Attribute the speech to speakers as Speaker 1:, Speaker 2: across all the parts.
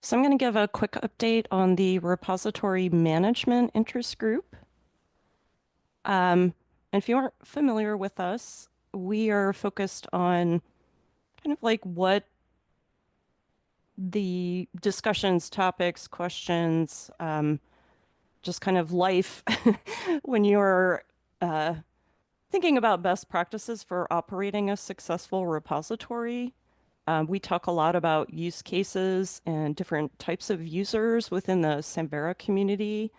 Speaker 1: So I'm going to give a quick update on the repository management interest group. Um, and if you aren't familiar with us, we are focused on kind of like what the discussions, topics, questions, just kind of life when you're uh, thinking about best practices for operating a successful repository. We talk a lot about use cases and different types of users within the Samvera community.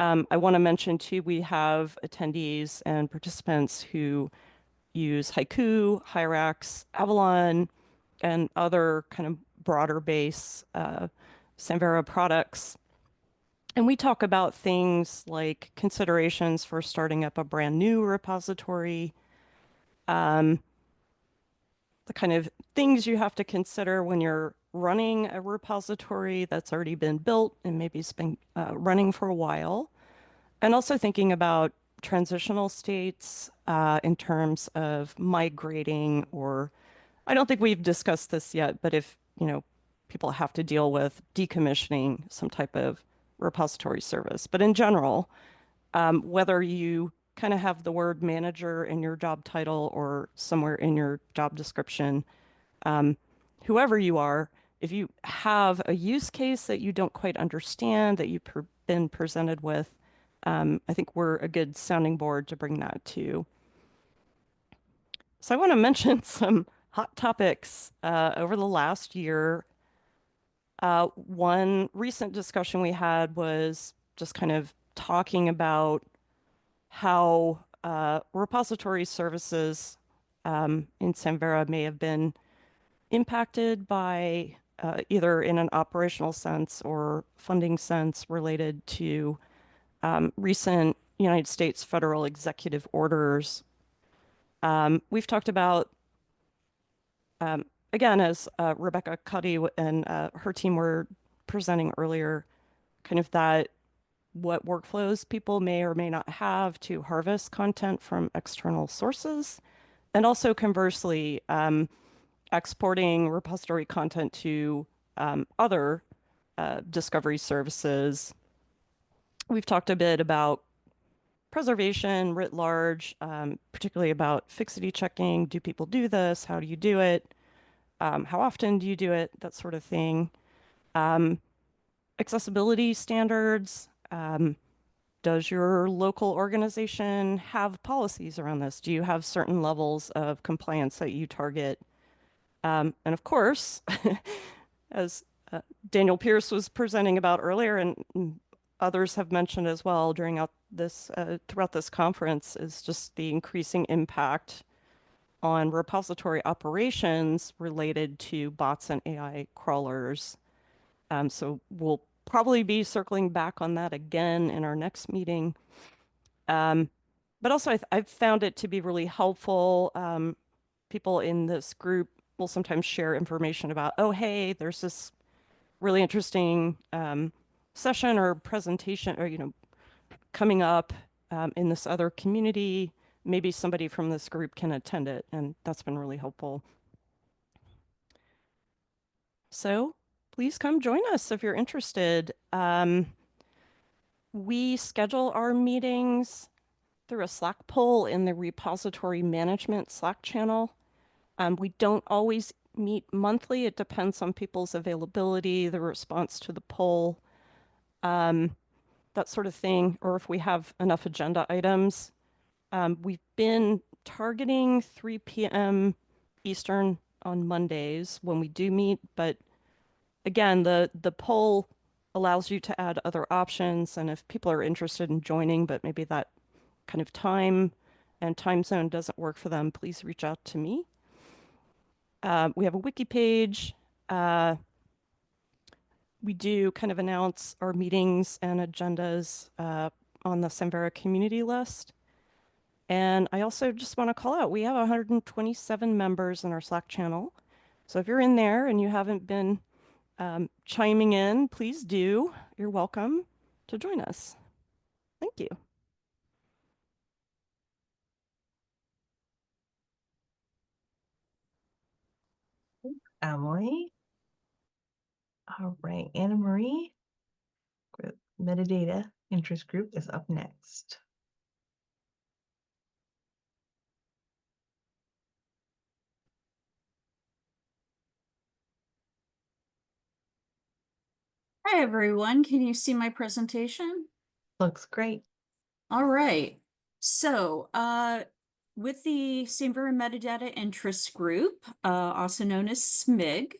Speaker 1: I want to mention too, we have attendees and participants who use Haiku, Hyrax, Avalon, and other kind of broader base Samvera products. And we talk about things like considerations for starting up a brand new repository, um, the kind of things you have to consider when you're running a repository that's already been built and maybe it's been running for a while. And also thinking about transitional states in terms of migrating, or I don't think we've discussed this yet, but if, people have to deal with decommissioning some type of repository service. But in general, whether you kind of have the word manager in your job title or somewhere in your job description, um, whoever you are, if you have a use case that you don't quite understand, that you've been presented with, I think we're a good sounding board to bring that to. So I want to mention some hot topics over the last year. One recent discussion we had was just kind of talking about how repository services in Samvera may have been impacted by either in an operational sense or funding sense related to recent United States federal executive orders. We've talked about, um, again, as Rebecca Cuddy and her team were presenting earlier, kind of that what workflows people may or may not have to harvest content from external sources. And also conversely, exporting repository content to other discovery services. We've talked a bit about preservation writ large, particularly about fixity checking. Do people do this? How do you do it? How often do you do it? That sort of thing. Um, Accessibility standards. Does your local organization have policies around this? Do you have certain levels of compliance that you target? And of course, as Daniel Pierce was presenting about earlier, and others have mentioned as well during this throughout this conference, is just the increasing impact on repository operations related to bots and AI crawlers. So we'll probably be circling back on that again in our next meeting. Um, but also, I've found it to be really helpful. People in this group will sometimes share information about, oh, hey, there's this really interesting session or presentation or, coming up in this other community. Maybe somebody from this group can attend it, and that's been really helpful. So please come join us if you're interested. We schedule our meetings through a Slack poll in the repository management Slack channel. We don't always meet monthly. It depends on people's availability, the response to the poll, um, that sort of thing, or if we have enough agenda items. We've been targeting 3 p.m. Eastern on Mondays when we do meet, but again, the poll allows you to add other options, and if people are interested in joining, but maybe that kind of time and time zone doesn't work for them, please reach out to me. We have a wiki page. Uh, we do kind of announce our meetings and agendas on the Samvera community list. And I also just want to call out, we have 127 members in our Slack channel. So if you're in there and you haven't been chiming in, please do. You're welcome to join us. Thank you.
Speaker 2: Emily. All right, Anna Marie, Metadata Interest Group is up next.
Speaker 3: Hi, everyone. Can you see my presentation?
Speaker 2: Looks great.
Speaker 3: All right. So, with the Samvera Metadata Interest Group, also known as SMIG,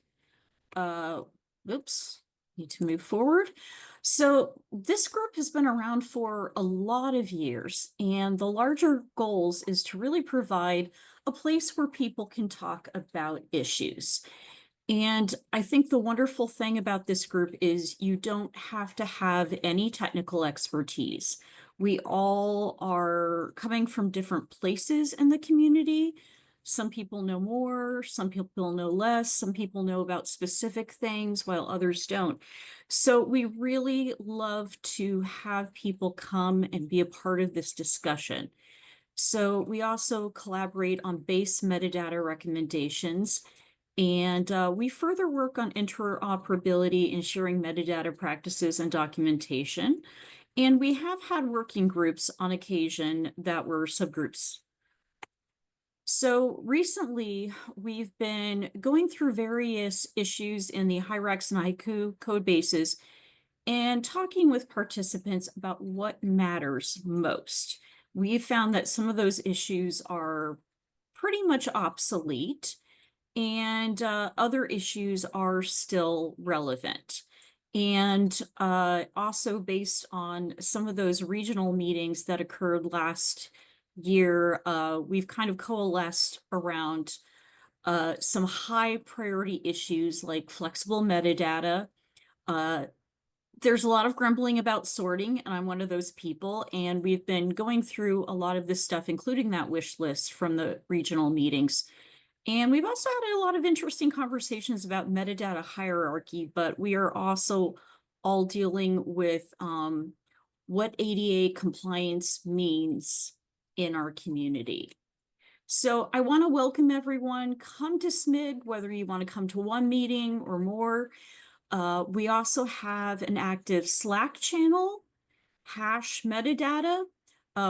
Speaker 3: uh, oops, need to move forward. So, this group has been around for a lot of years, and the larger goals is to really provide a place where people can talk about issues. And I think the wonderful thing about this group is you don't have to have any technical expertise. We all are coming from different places in the community. Some people know more, some people know less, some people know about specific things while others don't. So we really love to have people come and be a part of this discussion. So we also collaborate on base metadata recommendations, and we further work on interoperability and sharing metadata practices and documentation. And we have had working groups on occasion that were subgroups. So recently, we've been going through various issues in the Hyrax and Haiku code bases and talking with participants about what matters most. We've found that some of those issues are pretty much obsolete, and other issues are still relevant. And also based on some of those regional meetings that occurred last year, we've kind of coalesced around some high priority issues like flexible metadata. Uh, there's a lot of grumbling about sorting, and I'm one of those people. And we've been going through a lot of this stuff, including that wish list from the regional meetings. And we've also had a lot of interesting conversations about metadata hierarchy, but we are also all dealing with what ADA compliance means in our community. So I want to welcome everyone. Come to SMIG, whether you want to come to one meeting or more. We also have an active Slack channel, hash metadata.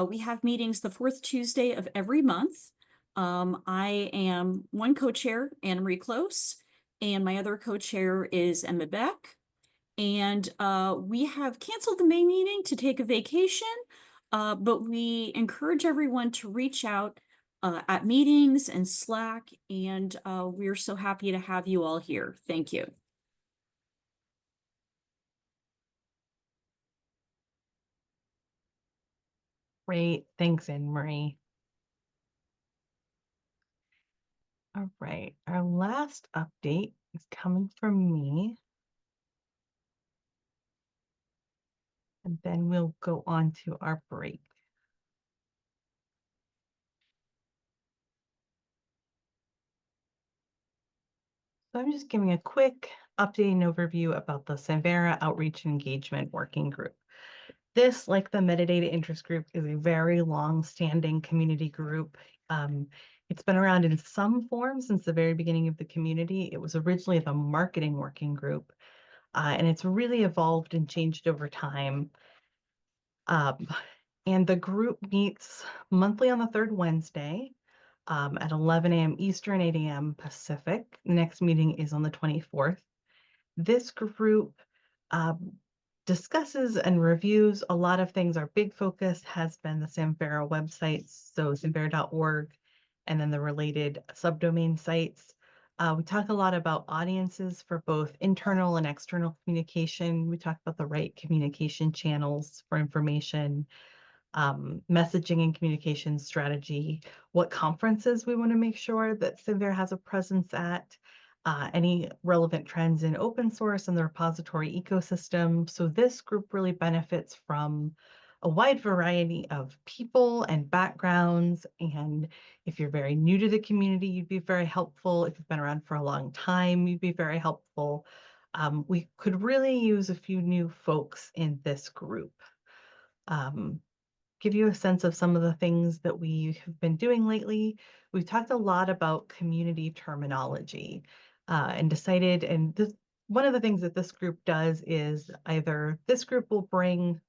Speaker 3: We have meetings the fourth Tuesday of every month. I am one co-chair, Anna Marie Close, and my other co-chair is Emma Beck. And we have canceled the May meeting to take a vacation, but we encourage everyone to reach out at meetings and Slack, and we're so happy to have you all here. Thank you.
Speaker 2: Great. Thanks, Anne Marie. All right. Our last update is coming from me. And then we'll go on to our break. So I'm just giving a quick update and overview about the Samvera Outreach and Engagement Working Group. This, like the Metadata Interest Group, is a very long-standing community group. It's been around in some form since the very beginning of the community. It was originally the marketing working group, and it's really evolved and changed over time. And the group meets monthly on the third Wednesday at 11 a.m. Eastern, 8 a.m. Pacific. Next meeting is on the 24th. This group discusses and reviews a lot of things. Our big focus has been the Samvera websites, so samvera.org, and then the related subdomain sites. We talk a lot about audiences for both internal and external communication. We talk about the right communication channels for information, messaging and communication strategy, what conferences we want to make sure that Samvera has a presence at, any relevant trends in open source and the repository ecosystem. So this group really benefits from a wide variety of people and backgrounds. And if you're very new to the community, you'd be very helpful. If you've been around for a long time, you'd be very helpful. We could really use a few new folks in this group. Give you a sense of some of the things that we have been doing lately. We've talked a lot about community terminology and decided, and this one of the things that this group does is either this group will bring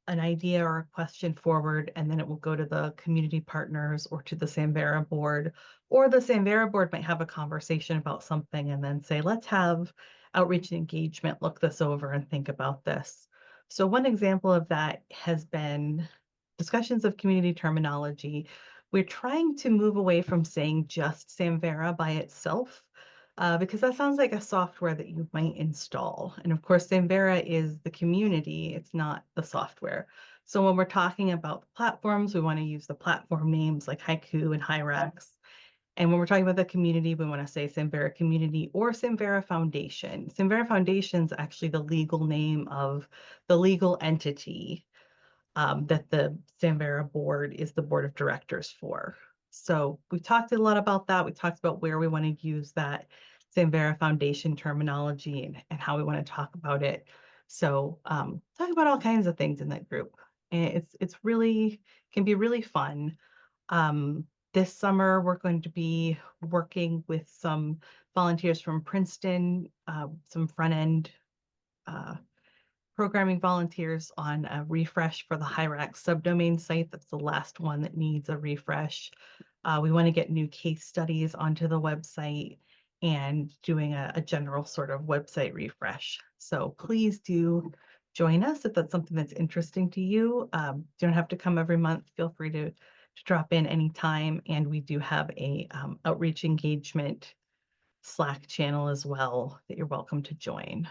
Speaker 2: an idea or a question forward, and then it will go to the community partners or to the Samvera board, or the Samvera board might have a conversation about something and then say, let's have outreach and engagement look this over and think about this. So one example of that has been discussions of community terminology. We're trying to move away from saying just Samvera by itself, because that sounds like a software that you might install. And of course, Samvera is the community, it's not the software. So when we're talking about platforms, we want to use the platform names like Haiku and Hyrax. And when we're talking about the community, we want to say Samvera Community or Samvera Foundation. Samvera Foundation is actually the legal name of the legal entity that the Samvera board is the board of directors for. So we talked a lot about that. We talked about where we want to use that Samvera Foundation terminology and how we want to talk about it. So talk about all kinds of things in that group. And it's really can be really fun. This summer, we're going to be working with some volunteers from Princeton, some front end programming volunteers on a refresh for the Hyrax subdomain site. That's the last one that needs a refresh. We want to get new case studies onto the website and doing a general sort of website refresh. So please do join us if that's something that's interesting to you. You don't have to come every month. Feel free to drop in anytime. And we do have a outreach engagement Slack channel as well that you're welcome to join.